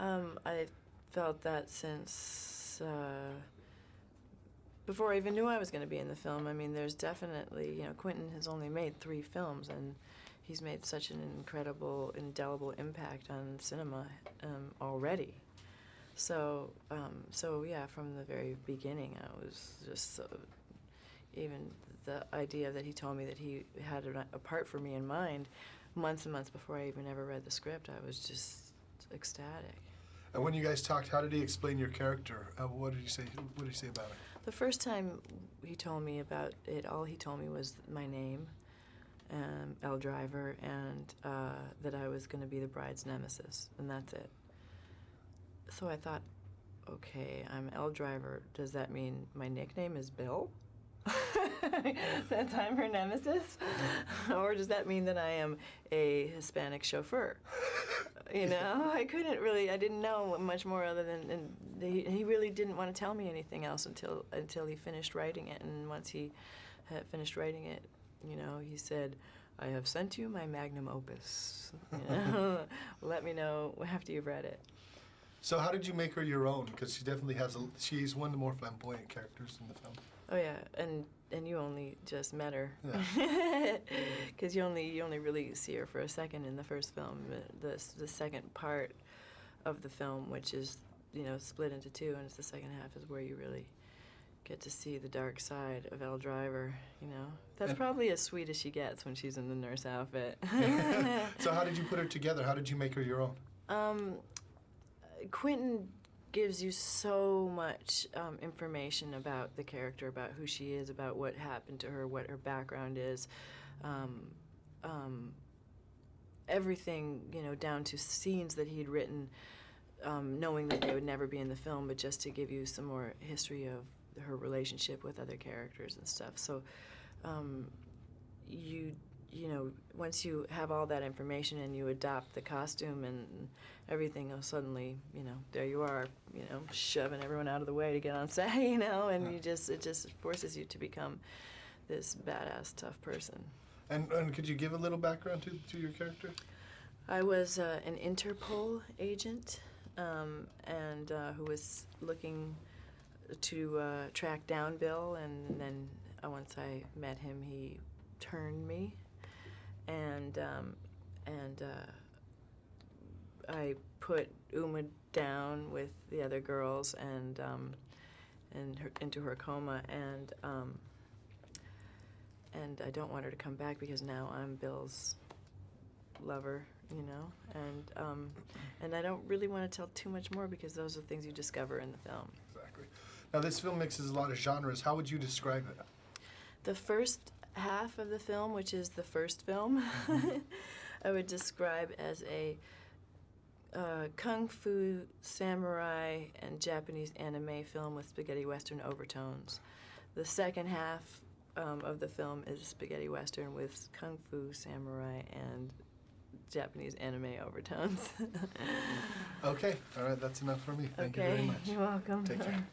I felt that since before I even knew I was going to be in the film. I mean, there's definitely, you know, Quentin has only made 3 films, and he's made such an incredible, indelible impact on cinema already. So, yeah, from the very beginning, I was just so, even the idea that he told me that he had a part for me in mind months and months before I even ever read the script, I was just ecstatic. And when you guys talked, how did he explain your character? What did he say? What did he say about it? The first time he told me about it, all he told me was my name, L. Driver, and that I was going to be the bride's nemesis, and that's it. So I thought, okay, I'm L. Driver. Does that mean my nickname is Bill? Since I'm her nemesis? Or does that mean that I am a Hispanic chauffeur? You know, I didn't know much more other than, and he really didn't want to tell me anything else until he finished writing it. And once he had finished writing it, you know, he said, I have sent you my magnum opus. You know? Let me know after you've read it. So how did you make her your own? Because she definitely has she's one of the more flamboyant characters in the film. Oh yeah, and you only just met her. Because you only really see her for a second in the first film. The second part of the film, which is, you know, split into 2, and it's the second half, is where you really get to see the dark side of Elle Driver, you know. That's probably as sweet as she gets when she's in the nurse outfit. So how did you put her together? How did you make her your own? Quentin gives you so much information about the character, about who she is, about what happened to her, what her background is, everything, you know, down to scenes that he'd written, knowing that they would never be in the film, but just to give you some more history of her relationship with other characters and stuff. So you know, once you have all that information and you adopt the costume and everything, suddenly, you know, there you are, you know, shoving everyone out of the way to get on set, you know, and it just forces you to become this badass, tough person. And could you give a little background to your character? I was an Interpol agent, and who was looking to track down Bill, and then once I met him, he turned me. And I put Uma down with the other girls and into her coma, and I don't want her to come back because now I'm Bill's lover, you know, and I don't really want to tell too much more because those are things you discover in the film. Exactly. Now this film mixes a lot of genres. How would you describe it? The first half of the film, which is the first film, I would describe as a kung fu, samurai, and Japanese anime film with spaghetti western overtones. The second half of the film is spaghetti western with kung fu, samurai, and Japanese anime overtones. Okay, all right, that's enough for me. Thank you very much. You're welcome. Take care.